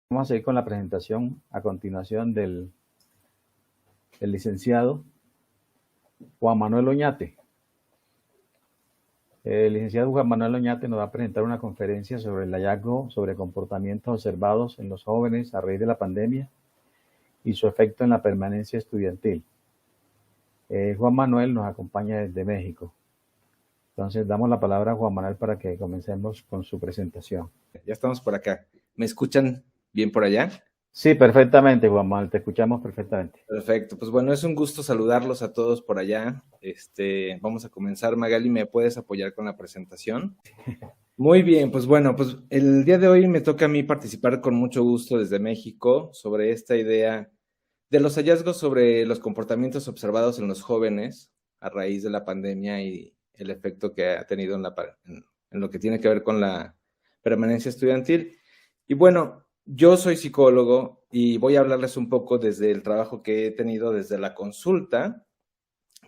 Vamos a seguir con la presentación a continuación del licenciado Juan Manuel Oñate. El licenciado Juan Manuel Oñate nos va a presentar una conferencia sobre el hallazgo sobre comportamientos observados en los jóvenes a raíz de la pandemia y su efecto en la permanencia estudiantil. Juan Manuel nos acompaña desde México. Entonces damos la palabra a Juan Manuel para que comencemos con su presentación. Ya estamos por acá. ¿Me escuchan bien por allá? Sí, perfectamente, Juan Manuel, te escuchamos perfectamente. Perfecto. Pues bueno, es un gusto saludarlos a todos por allá. Vamos a comenzar. Magali, ¿me puedes apoyar con la presentación? Muy bien, pues bueno, pues el día de hoy me toca a mí participar con mucho gusto desde México sobre esta idea de los hallazgos sobre los comportamientos observados en los jóvenes a raíz de la pandemia y el efecto que ha tenido en lo que tiene que ver con la permanencia estudiantil. Y bueno, yo soy psicólogo y voy a hablarles un poco desde el trabajo que he tenido desde la consulta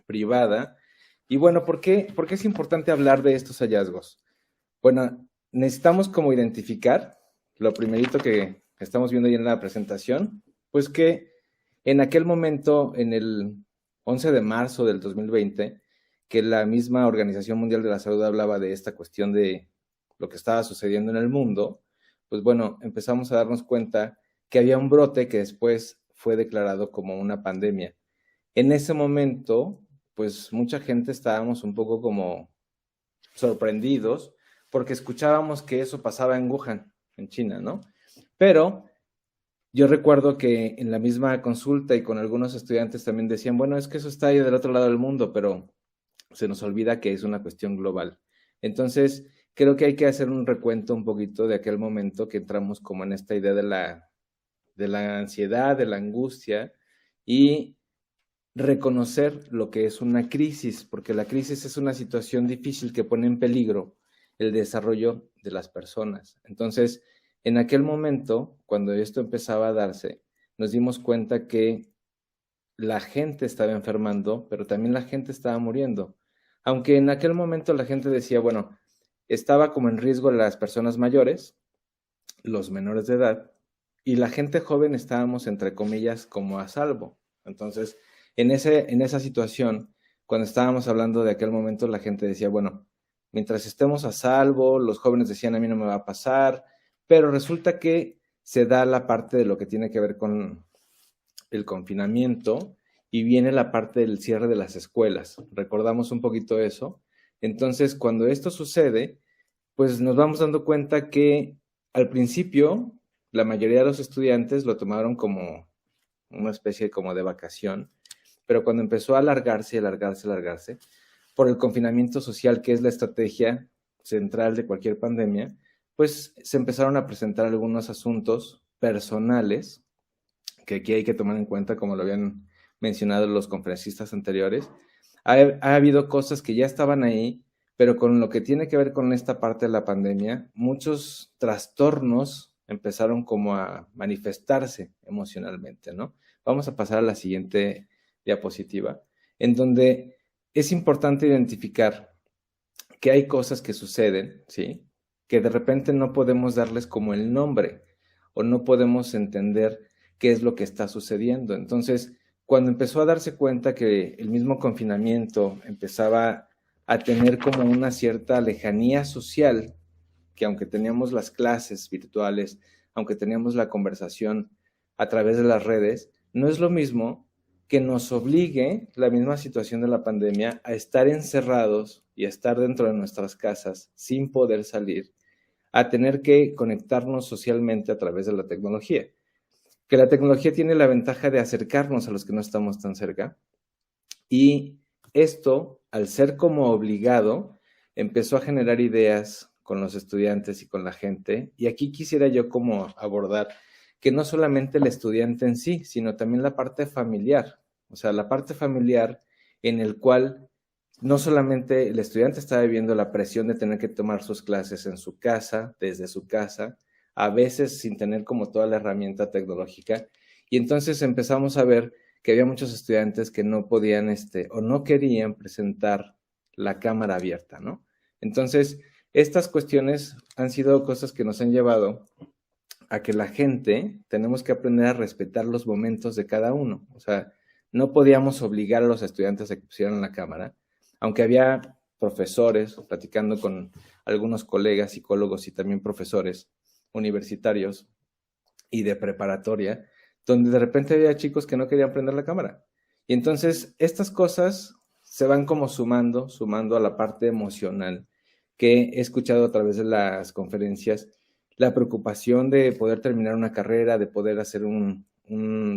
privada. Y bueno, ¿por qué es importante hablar de estos hallazgos? Bueno, necesitamos como identificar lo primerito que estamos viendo ahí en la presentación, pues que en aquel momento, en el 11 de marzo del 2020, que la misma Organización Mundial de la Salud hablaba de esta cuestión de lo que estaba sucediendo en el mundo, pues bueno, empezamos a darnos cuenta que había un brote que después fue declarado como una pandemia. En ese momento, pues mucha gente estábamos un poco como sorprendidos porque escuchábamos que eso pasaba en Wuhan, en China, ¿no? Pero yo recuerdo que en la misma consulta y con algunos estudiantes también decían, bueno, es que eso está ahí del otro lado del mundo, pero se nos olvida que es una cuestión global. Entonces, creo que hay que hacer un recuento un poquito de aquel momento que entramos como en esta idea de la ansiedad, de la angustia y reconocer lo que es una crisis, porque la crisis es una situación difícil que pone en peligro el desarrollo de las personas. Entonces, en aquel momento, cuando esto empezaba a darse, nos dimos cuenta que la gente estaba enfermando, pero también la gente estaba muriendo. Aunque en aquel momento la gente decía, bueno, estaba como en riesgo las personas mayores, los menores de edad, y la gente joven estábamos, entre comillas, como a salvo. Entonces, en esa situación, cuando estábamos hablando de aquel momento, la gente decía, bueno, mientras estemos a salvo, los jóvenes decían, a mí no me va a pasar, pero resulta que se da la parte de lo que tiene que ver con el confinamiento y viene la parte del cierre de las escuelas. Recordamos un poquito eso. Entonces, cuando esto sucede, pues nos vamos dando cuenta que al principio la mayoría de los estudiantes lo tomaron como una especie como de vacación, pero cuando empezó a alargarse, por el confinamiento social, que es la estrategia central de cualquier pandemia, pues se empezaron a presentar algunos asuntos personales que aquí hay que tomar en cuenta, como lo habían mencionado los conferencistas anteriores. Ha habido cosas que ya estaban ahí, pero con lo que tiene que ver con esta parte de la pandemia, muchos trastornos empezaron como a manifestarse emocionalmente, ¿no? Vamos a pasar a la siguiente diapositiva, en donde es importante identificar que hay cosas que suceden, ¿sí? Que de repente no podemos darles como el nombre o no podemos entender qué es lo que está sucediendo. Entonces, cuando empezó a darse cuenta que el mismo confinamiento empezaba a tener como una cierta lejanía social, que aunque teníamos las clases virtuales, aunque teníamos la conversación a través de las redes, no es lo mismo que nos obligue la misma situación de la pandemia a estar encerrados y a estar dentro de nuestras casas sin poder salir, a tener que conectarnos socialmente a través de la tecnología. Que la tecnología tiene la ventaja de acercarnos a los que no estamos tan cerca y esto, al ser como obligado, empezó a generar ideas con los estudiantes y con la gente. Y aquí quisiera yo como abordar que no solamente el estudiante en sí, sino también la parte familiar. O sea, la parte familiar en el cual no solamente el estudiante está viviendo la presión de tener que tomar sus clases en su casa, desde su casa, a veces sin tener como toda la herramienta tecnológica. Y entonces empezamos a ver que había muchos estudiantes que no podían o no querían presentar la cámara abierta, ¿no? Entonces, estas cuestiones han sido cosas que nos han llevado a que la gente tenemos que aprender a respetar los momentos de cada uno. O sea, no podíamos obligar a los estudiantes a que pusieran la cámara, aunque había profesores, platicando con algunos colegas, psicólogos y también profesores universitarios y de preparatoria, donde de repente había chicos que no querían prender la cámara. Y entonces estas cosas se van como sumando a la parte emocional que he escuchado a través de las conferencias, la preocupación de poder terminar una carrera, de poder hacer un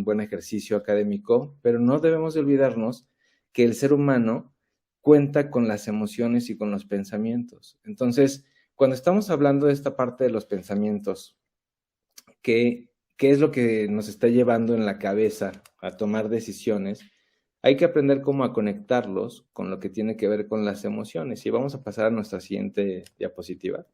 buen ejercicio académico, pero no debemos de olvidarnos que el ser humano cuenta con las emociones y con los pensamientos. Entonces, cuando estamos hablando de esta parte de los pensamientos, ¿qué es lo que nos está llevando en la cabeza a tomar decisiones? Hay que aprender cómo a conectarlos con lo que tiene que ver con las emociones. Y vamos a pasar a nuestra siguiente diapositiva.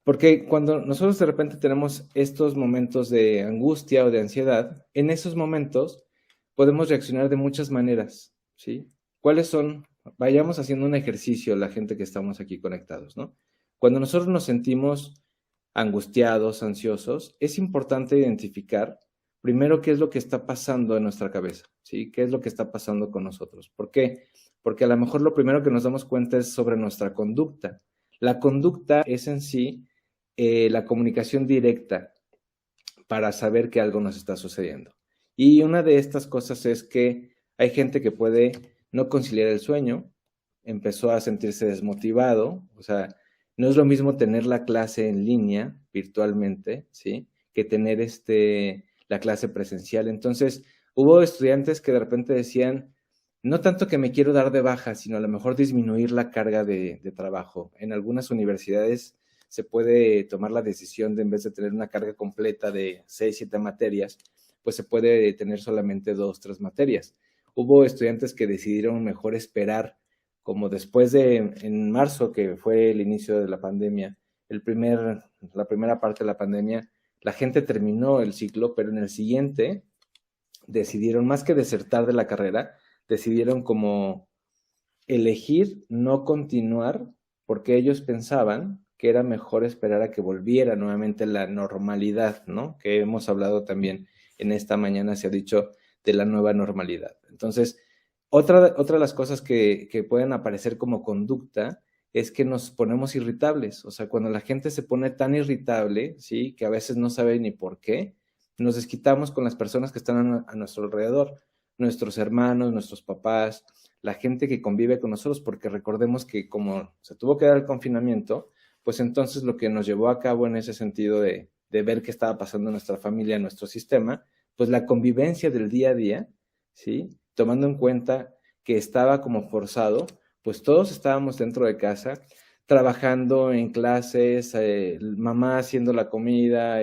Porque cuando nosotros de repente tenemos estos momentos de angustia o de ansiedad, en esos momentos podemos reaccionar de muchas maneras, ¿sí? ¿Cuáles son? Vayamos haciendo un ejercicio la gente que estamos aquí conectados, ¿no? Cuando nosotros nos sentimos angustiados, ansiosos, es importante identificar primero qué es lo que está pasando en nuestra cabeza, ¿sí? ¿Qué es lo que está pasando con nosotros? ¿Por qué? Porque a lo mejor lo primero que nos damos cuenta es sobre nuestra conducta. La conducta es en sí la comunicación directa para saber que algo nos está sucediendo. Y una de estas cosas es que hay gente que puede no conciliar el sueño, empezó a sentirse desmotivado, o sea, no es lo mismo tener la clase en línea virtualmente, ¿sí? Que tener la clase presencial. Entonces, hubo estudiantes que de repente decían, no tanto que me quiero dar de baja, sino a lo mejor disminuir la carga de trabajo. En algunas universidades se puede tomar la decisión de, en vez de tener una carga completa de 6, 7 materias, pues se puede tener solamente 2, 3 materias. Hubo estudiantes que decidieron mejor esperar, como después en marzo, que fue el inicio de la pandemia, la primera parte de la pandemia, la gente terminó el ciclo, pero en el siguiente decidieron, más que desertar de la carrera, decidieron como elegir no continuar porque ellos pensaban que era mejor esperar a que volviera nuevamente la normalidad, ¿no? Que hemos hablado también en esta mañana, se ha dicho de la nueva normalidad. Entonces, otra de las cosas que pueden aparecer como conducta es que nos ponemos irritables. O sea, cuando la gente se pone tan irritable, ¿sí? Que a veces no sabe ni por qué, nos desquitamos con las personas que están a nuestro alrededor, nuestros hermanos, nuestros papás, la gente que convive con nosotros, porque recordemos que como se tuvo que dar el confinamiento, pues entonces lo que nos llevó a cabo en ese sentido de ver qué estaba pasando en nuestra familia, en nuestro sistema, pues la convivencia del día a día, ¿sí? Tomando en cuenta que estaba como forzado, pues todos estábamos dentro de casa, trabajando en clases, mamá haciendo la comida,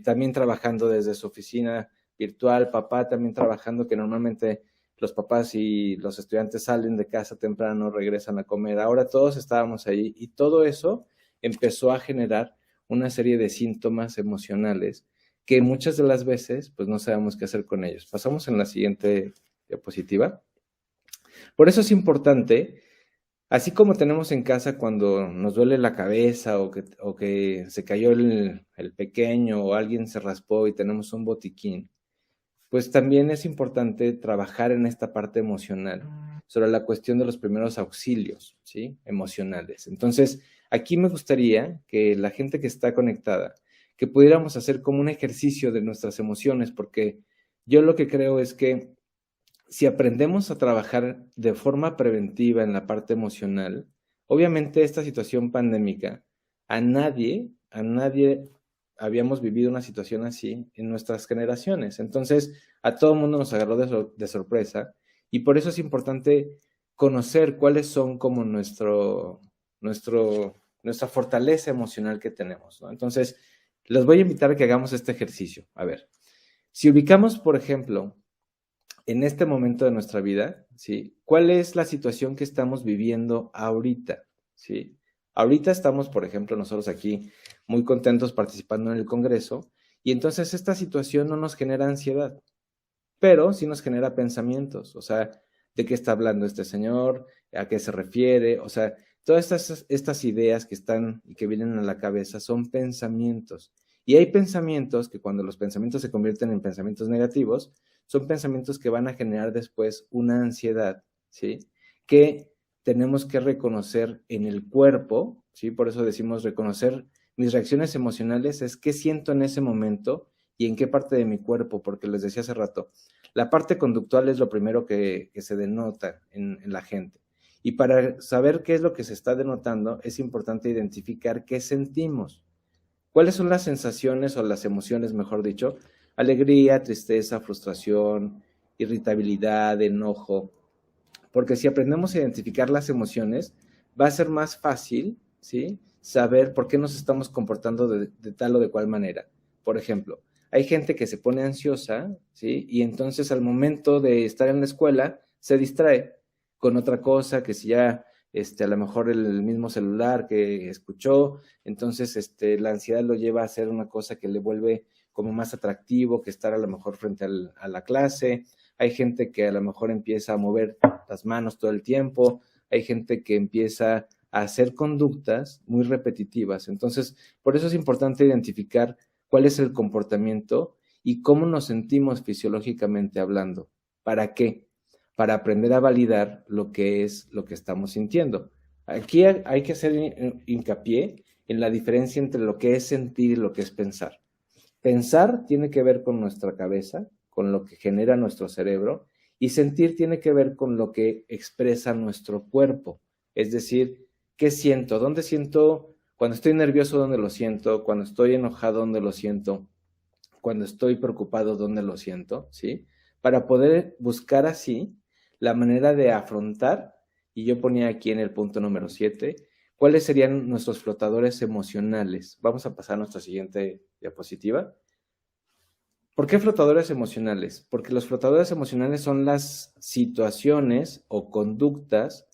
también trabajando desde su oficina virtual, papá también trabajando, que normalmente los papás y los estudiantes salen de casa temprano, regresan a comer. Ahora todos estábamos ahí y todo eso empezó a generar una serie de síntomas emocionales que muchas de las veces pues no sabemos qué hacer con ellos. Pasamos en la siguiente diapositiva. Por eso es importante, así como tenemos en casa cuando nos duele la cabeza o que se cayó el pequeño o alguien se raspó y tenemos un botiquín, pues también es importante trabajar en esta parte emocional, sobre la cuestión de los primeros auxilios, ¿sí? Emocionales. Entonces, aquí me gustaría que la gente que está conectada, que pudiéramos hacer como un ejercicio de nuestras emociones, porque yo lo que creo es que si aprendemos a trabajar de forma preventiva en la parte emocional, obviamente esta situación pandémica, a nadie habíamos vivido una situación así en nuestras generaciones. Entonces, a todo el mundo nos agarró de sorpresa y por eso es importante conocer cuáles son como nuestra fortaleza emocional que tenemos, ¿no? Entonces, les voy a invitar a que hagamos este ejercicio. A ver, si ubicamos, por ejemplo, en este momento de nuestra vida, ¿sí? ¿Cuál es la situación que estamos viviendo ahorita? ¿Sí? Ahorita estamos, por ejemplo, nosotros aquí muy contentos participando en el Congreso y entonces esta situación no nos genera ansiedad, pero sí nos genera pensamientos, o sea, ¿de qué está hablando este señor? ¿A qué se refiere? O sea, todas estas ideas que están y que vienen a la cabeza son pensamientos Y hay pensamientos que cuando los pensamientos se convierten en pensamientos negativos, son pensamientos que van a generar después una ansiedad, ¿sí? Que tenemos que reconocer en el cuerpo, ¿sí? Por eso decimos reconocer mis reacciones emocionales, es qué siento en ese momento y en qué parte de mi cuerpo, porque les decía hace rato, la parte conductual es lo primero que se denota en la gente. Y para saber qué es lo que se está denotando, es importante identificar qué sentimos. ¿Cuáles son las sensaciones o las emociones, mejor dicho? Alegría, tristeza, frustración, irritabilidad, enojo. Porque si aprendemos a identificar las emociones, va a ser más fácil, ¿sí? Saber por qué nos estamos comportando de tal o de cual manera. Por ejemplo, hay gente que se pone ansiosa, ¿sí? Y entonces al momento de estar en la escuela se distrae con otra cosa, que si ya a lo mejor el mismo celular que escuchó, entonces la ansiedad lo lleva a hacer una cosa que le vuelve como más atractivo que estar a lo mejor frente a la clase. Hay gente que a lo mejor empieza a mover las manos todo el tiempo, hay gente que empieza a hacer conductas muy repetitivas. Entonces, por eso es importante identificar cuál es el comportamiento y cómo nos sentimos fisiológicamente hablando. ¿Para qué? Para aprender a validar lo que es lo que estamos sintiendo. Aquí hay que hacer hincapié en la diferencia entre lo que es sentir y lo que es pensar. Pensar tiene que ver con nuestra cabeza, con lo que genera nuestro cerebro, y sentir tiene que ver con lo que expresa nuestro cuerpo. Es decir, ¿qué siento? ¿Dónde siento? Cuando estoy nervioso, ¿dónde lo siento? Cuando estoy enojado, ¿dónde lo siento? Cuando estoy preocupado, ¿dónde lo siento? ¿Sí? Para poder buscar así la manera de afrontar, y yo ponía aquí en el punto número 7, cuáles serían nuestros flotadores emocionales. Vamos a pasar a nuestra siguiente diapositiva. ¿Por qué flotadores emocionales? Porque los flotadores emocionales son las situaciones o conductas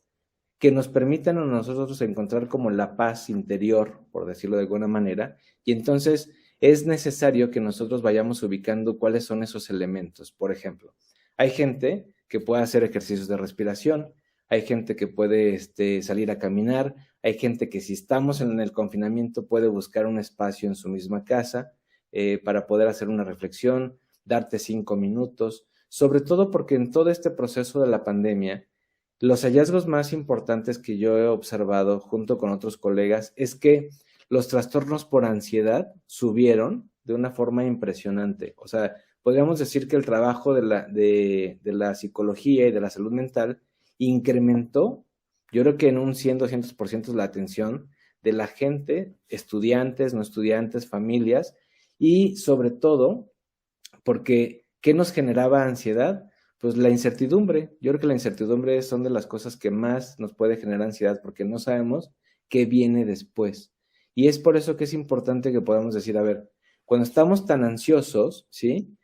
que nos permitan a nosotros encontrar como la paz interior, por decirlo de alguna manera, y entonces es necesario que nosotros vayamos ubicando cuáles son esos elementos. Por ejemplo, hay gente que puede hacer ejercicios de respiración, hay gente que puede salir a caminar, hay gente que si estamos en el confinamiento puede buscar un espacio en su misma casa para poder hacer una reflexión, darte 5 minutos, sobre todo porque en todo este proceso de la pandemia, los hallazgos más importantes que yo he observado junto con otros colegas es que los trastornos por ansiedad subieron de una forma impresionante. O sea, podríamos decir que el trabajo de la psicología y de la salud mental incrementó, yo creo que en un 100, 200% la atención de la gente, estudiantes, no estudiantes, familias, y sobre todo porque ¿qué nos generaba ansiedad? Pues la incertidumbre. Yo creo que la incertidumbre son de las cosas que más nos puede generar ansiedad porque no sabemos qué viene después. Y es por eso que es importante que podamos decir, a ver, cuando estamos tan ansiosos, ¿sí?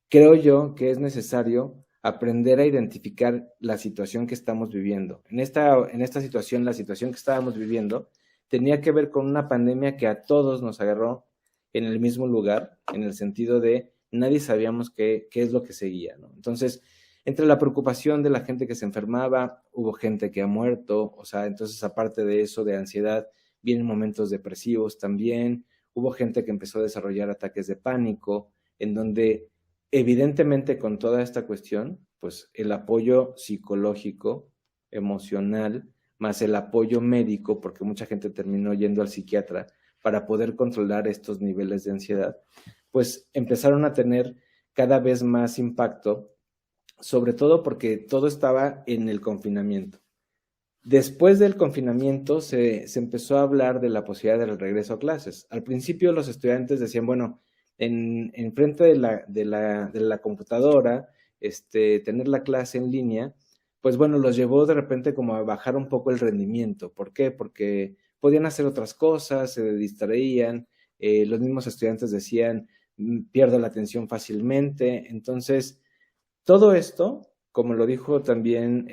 Creo yo que es necesario aprender a identificar la situación que estamos viviendo. En esta situación, la situación que estábamos viviendo, tenía que ver con una pandemia que a todos nos agarró en el mismo lugar, en el sentido de nadie sabíamos qué es lo que seguía, ¿no? Entonces, entre la preocupación de la gente que se enfermaba, hubo gente que ha muerto, o sea, entonces aparte de eso, de ansiedad, vienen momentos depresivos también, hubo gente que empezó a desarrollar ataques de pánico, en donde evidentemente con toda esta cuestión, pues el apoyo psicológico, emocional, más el apoyo médico, porque mucha gente terminó yendo al psiquiatra para poder controlar estos niveles de ansiedad, pues empezaron a tener cada vez más impacto, sobre todo porque todo estaba en el confinamiento. Después del confinamiento se empezó a hablar de la posibilidad del regreso a clases. Al principio los estudiantes decían, bueno, en frente de la computadora, tener la clase en línea, pues bueno, los llevó de repente como a bajar un poco el rendimiento. ¿Por qué? Porque podían hacer otras cosas, se distraían, los mismos estudiantes decían, pierdo la atención fácilmente. Entonces, todo esto, como lo dijo también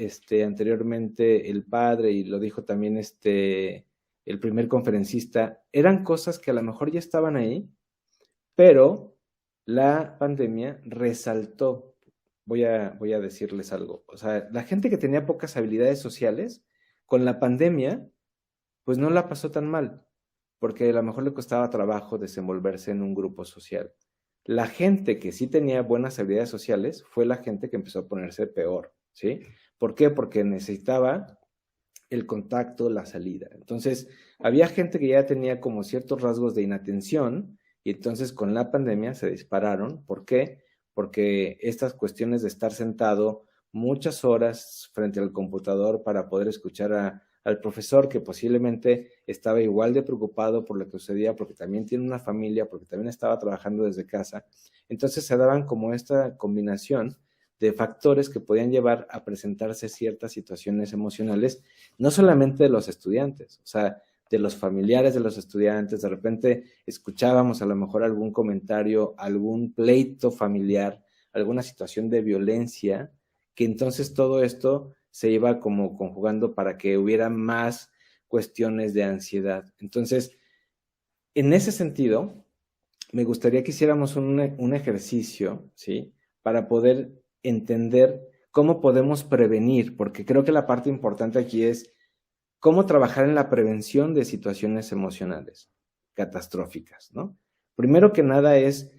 anteriormente el padre y lo dijo también el primer conferencista, eran cosas que a lo mejor ya estaban ahí, pero la pandemia resaltó. Voy a decirles algo. O sea, la gente que tenía pocas habilidades sociales, con la pandemia, pues no la pasó tan mal. porque a lo mejor le costaba trabajo desenvolverse en un grupo social. La gente que sí tenía buenas habilidades sociales fue la gente que empezó a ponerse peor, ¿sí? ¿Por qué? Porque necesitaba el contacto, la salida. Entonces, había gente que ya tenía como ciertos rasgos de inatención y entonces con la pandemia se dispararon. ¿Por qué? Porque estas cuestiones de estar sentado muchas horas frente al computador para poder escuchar al profesor que posiblemente estaba igual de preocupado por lo que sucedía, porque también tiene una familia, porque también estaba trabajando desde casa. Entonces se daban como esta combinación de factores que podían llevar a presentarse ciertas situaciones emocionales, no solamente de los estudiantes, o sea, de los familiares de los estudiantes. De repente escuchábamos a lo mejor algún comentario, algún pleito familiar, alguna situación de violencia, que entonces todo esto se iba como conjugando para que hubiera más cuestiones de ansiedad. Entonces, en ese sentido, me gustaría que hiciéramos un ejercicio, ¿sí? Para poder entender cómo podemos prevenir, porque creo que la parte importante aquí es cómo trabajar en la prevención de situaciones emocionales catastróficas, ¿no? Primero que nada es,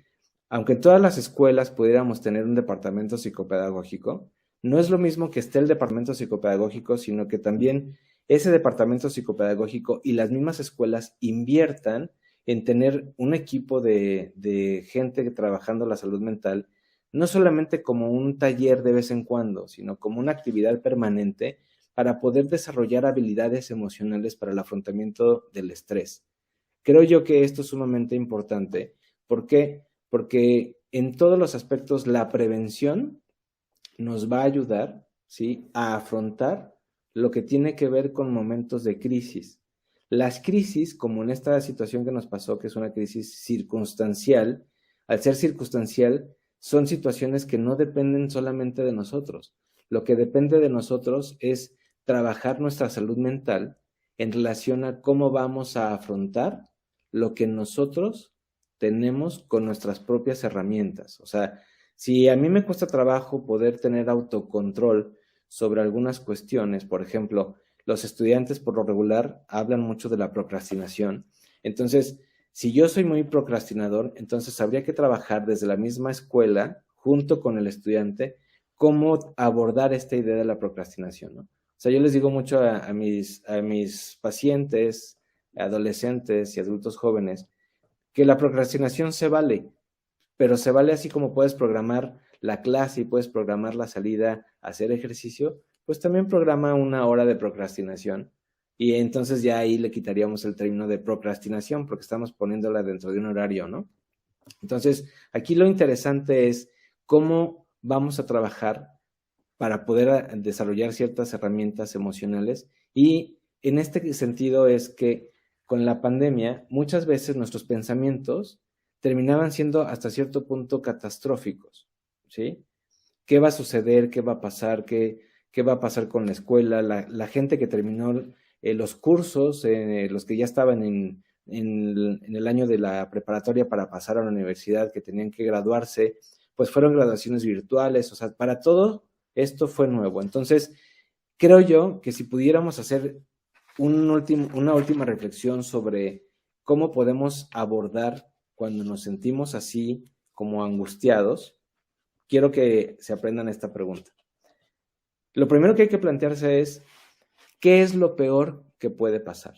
aunque en todas las escuelas pudiéramos tener un departamento psicopedagógico, no es lo mismo que esté el departamento psicopedagógico, sino que también ese departamento psicopedagógico y las mismas escuelas inviertan en tener un equipo de gente trabajando la salud mental, no solamente como un taller de vez en cuando, sino como una actividad permanente para poder desarrollar habilidades emocionales para el afrontamiento del estrés. Creo yo que esto es sumamente importante. ¿Por qué? Porque en todos los aspectos la prevención nos va a ayudar, ¿sí?, a afrontar lo que tiene que ver con momentos de crisis. Las crisis, como en esta situación que nos pasó, que es una crisis circunstancial, al ser circunstancial, son situaciones que no dependen solamente de nosotros. Lo que depende de nosotros es trabajar nuestra salud mental en relación a cómo vamos a afrontar lo que nosotros tenemos con nuestras propias herramientas. O sea, si a mí me cuesta trabajo poder tener autocontrol sobre algunas cuestiones, por ejemplo, los estudiantes por lo regular hablan mucho de la procrastinación. Entonces, si yo soy muy procrastinador, entonces habría que trabajar desde la misma escuela, junto con el estudiante, cómo abordar esta idea de la procrastinación, ¿no? O sea, yo les digo mucho a mis pacientes, adolescentes y adultos jóvenes, que la procrastinación se vale, pero se vale así como puedes programar la clase y puedes programar la salida a hacer ejercicio, pues también programa una hora de procrastinación. Y entonces ya ahí le quitaríamos el término de procrastinación porque estamos poniéndola dentro de un horario, ¿no? Entonces, aquí lo interesante es cómo vamos a trabajar para poder desarrollar ciertas herramientas emocionales. Y en este sentido es que con la pandemia muchas veces nuestros pensamientos terminaban siendo hasta cierto punto catastróficos, ¿sí? ¿Qué va a suceder? ¿Qué va a pasar? ¿Qué va a pasar con la escuela? La gente que terminó los cursos, los que ya estaban en el año de la preparatoria para pasar a la universidad, que tenían que graduarse, pues fueron graduaciones virtuales. O sea, para todo esto fue nuevo. Entonces, creo yo que si pudiéramos hacer una última reflexión sobre cómo podemos abordar cuando nos sentimos así como angustiados, quiero que se aprendan esta pregunta. Lo primero que hay que plantearse es, ¿qué es lo peor que puede pasar?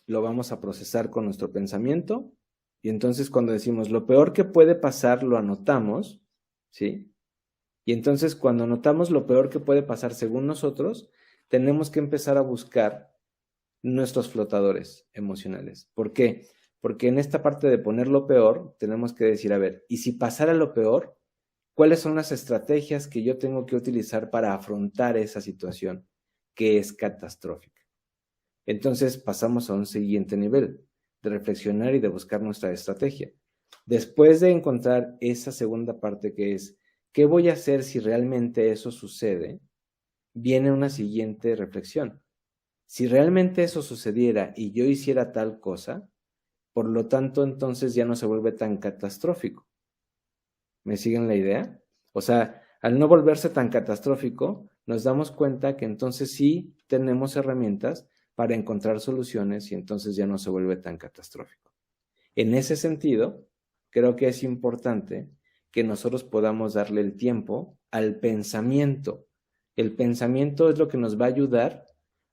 Lo vamos a procesar con nuestro pensamiento y entonces cuando decimos lo peor que puede pasar, lo anotamos, ¿sí? Y entonces cuando anotamos lo peor que puede pasar según nosotros, tenemos que empezar a buscar nuestros flotadores emocionales. ¿Por qué? Porque en esta parte de poner lo peor, tenemos que decir, a ver, ¿y si pasara lo peor? ¿Cuáles son las estrategias que yo tengo que utilizar para afrontar esa situación que es catastrófica? Entonces pasamos a un siguiente nivel de reflexionar y de buscar nuestra estrategia. Después de encontrar esa segunda parte que es, ¿qué voy a hacer si realmente eso sucede? Viene una siguiente reflexión. Si realmente eso sucediera y yo hiciera tal cosa, por lo tanto, entonces ya no se vuelve tan catastrófico. ¿Me siguen la idea? O sea, al no volverse tan catastrófico, nos damos cuenta que entonces sí tenemos herramientas para encontrar soluciones y entonces ya no se vuelve tan catastrófico. En ese sentido, creo que es importante que nosotros podamos darle el tiempo al pensamiento. El pensamiento es lo que nos va a ayudar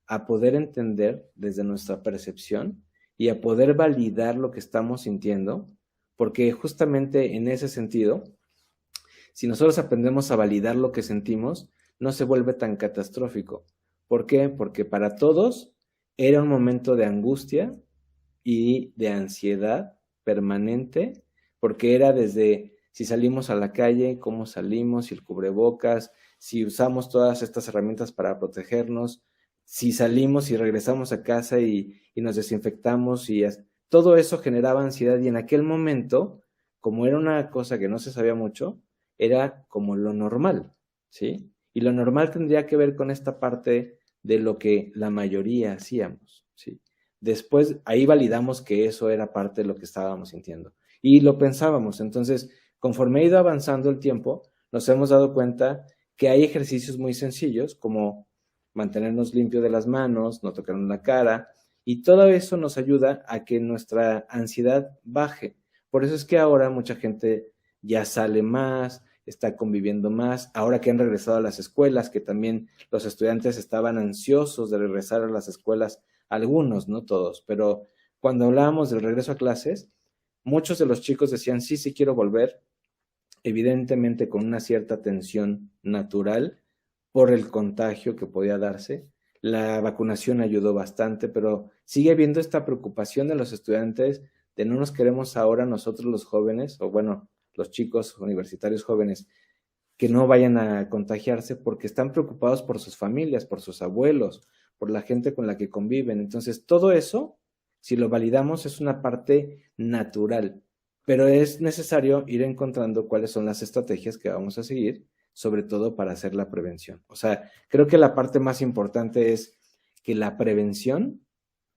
a poder entender desde nuestra percepción y a poder validar lo que estamos sintiendo, porque justamente en ese sentido, si nosotros aprendemos a validar lo que sentimos, no se vuelve tan catastrófico. ¿Por qué? Porque para todos era un momento de angustia y de ansiedad permanente, porque era desde si salimos a la calle, cómo salimos, si el cubrebocas, si usamos todas estas herramientas para protegernos, si salimos y regresamos a casa y nos desinfectamos, todo eso generaba ansiedad y en aquel momento, como era una cosa que no se sabía mucho, era como lo normal, ¿sí? Y lo normal tendría que ver con esta parte de lo que la mayoría hacíamos, ¿sí? Después ahí validamos que eso era parte de lo que estábamos sintiendo y lo pensábamos. Entonces, conforme ha ido avanzando el tiempo, nos hemos dado cuenta que hay ejercicios muy sencillos como mantenernos limpios de las manos, no tocarnos la cara, y todo eso nos ayuda a que nuestra ansiedad baje. Por eso es que ahora mucha gente ya sale más, está conviviendo más, ahora que han regresado a las escuelas, que también los estudiantes estaban ansiosos de regresar a las escuelas, algunos, no todos, pero cuando hablábamos del regreso a clases, muchos de los chicos decían, sí, sí quiero volver, evidentemente con una cierta tensión natural por el contagio que podía darse. La vacunación ayudó bastante, pero sigue habiendo esta preocupación de los estudiantes de no nos queremos ahora nosotros los jóvenes, o bueno, los chicos universitarios jóvenes, que no vayan a contagiarse porque están preocupados por sus familias, por sus abuelos, por la gente con la que conviven. Entonces, todo eso, si lo validamos, es una parte natural, pero es necesario ir encontrando cuáles son las estrategias que vamos a seguir, sobre todo para hacer la prevención. O sea, creo que la parte más importante es que la prevención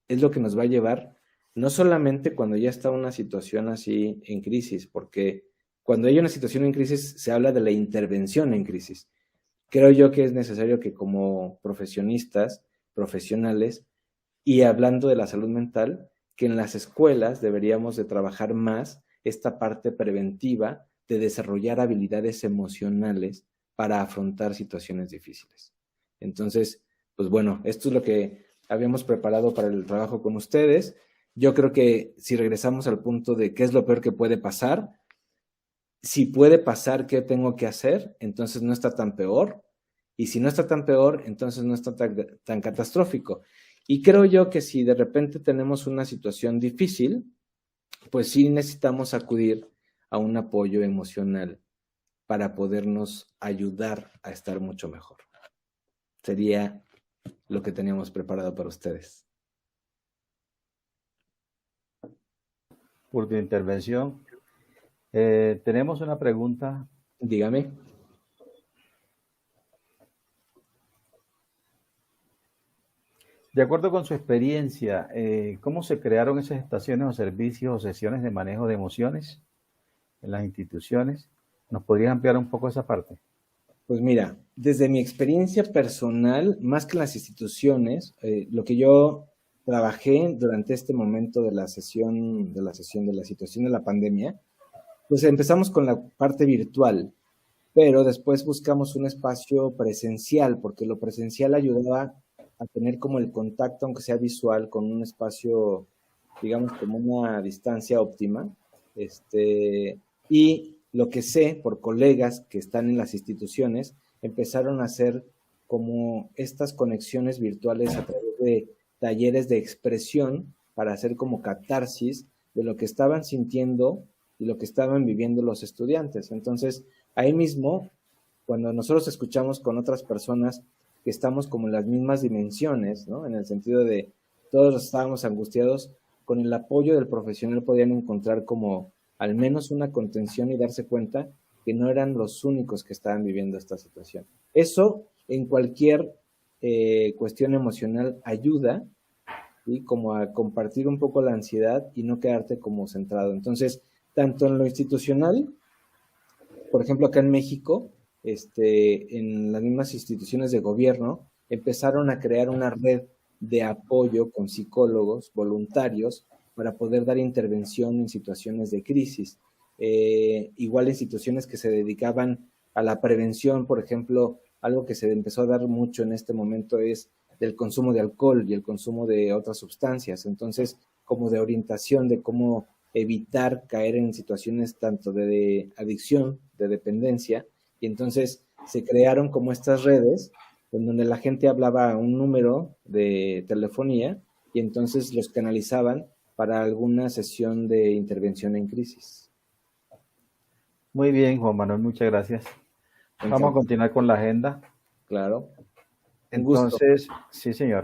es lo que nos va a llevar, no solamente cuando ya está una situación así en crisis, porque cuando hay una situación en crisis se habla de la intervención en crisis. Creo yo que es necesario que como profesionistas, profesionales, y hablando de la salud mental, que en las escuelas deberíamos de trabajar más esta parte preventiva de desarrollar habilidades emocionales para afrontar situaciones difíciles. Entonces, pues bueno, esto es lo que habíamos preparado para el trabajo con ustedes. Yo creo que si regresamos al punto de qué es lo peor que puede pasar, si puede pasar, ¿qué tengo que hacer? Entonces no está tan peor. Y si no está tan peor, entonces no está tan catastrófico. Y creo yo que si de repente tenemos una situación difícil, pues sí necesitamos acudir a un apoyo emocional para podernos ayudar a estar mucho mejor. Sería lo que teníamos preparado para ustedes. Por tu intervención. Tenemos una pregunta. Dígame. De acuerdo con su experiencia, ¿cómo se crearon esas estaciones o servicios o sesiones de manejo de emociones en las instituciones? ¿Nos podrías ampliar un poco esa parte? Pues mira, desde mi experiencia personal, más que en las instituciones, lo que yo trabajé durante este momento de la situación de la pandemia, pues empezamos con la parte virtual, pero después buscamos un espacio presencial, porque lo presencial ayudaba a tener como el contacto, aunque sea visual, con un espacio, digamos, como una distancia óptima. Y lo que sé por colegas que están en las instituciones, empezaron a hacer como estas conexiones virtuales a través de talleres de expresión para hacer como catarsis de lo que estaban sintiendo y lo que estaban viviendo los estudiantes. Entonces, ahí mismo, cuando nosotros escuchamos con otras personas que estamos como en las mismas dimensiones, ¿no? En el sentido de todos estábamos angustiados, con el apoyo del profesional podían encontrar como al menos una contención y darse cuenta que no eran los únicos que estaban viviendo esta situación. Eso en cualquier cuestión emocional ayuda, ¿sí? Como a compartir un poco la ansiedad y no quedarte como centrado. Entonces, tanto en lo institucional, por ejemplo, acá en México, en las mismas instituciones de gobierno, empezaron a crear una red de apoyo con psicólogos voluntarios para poder dar intervención en situaciones de crisis. Igual en situaciones que se dedicaban a la prevención, por ejemplo, algo que se empezó a dar mucho en este momento es del consumo de alcohol y el consumo de otras sustancias. Entonces, como de orientación de cómo evitar caer en situaciones tanto de adicción, de dependencia, y entonces se crearon como estas redes en donde la gente hablaba a un número de telefonía y entonces los canalizaban para alguna sesión de intervención en crisis. Muy bien, Juan Manuel, muchas gracias. Vamos a continuar con la agenda. Claro. Un gusto. Entonces, sí, señor.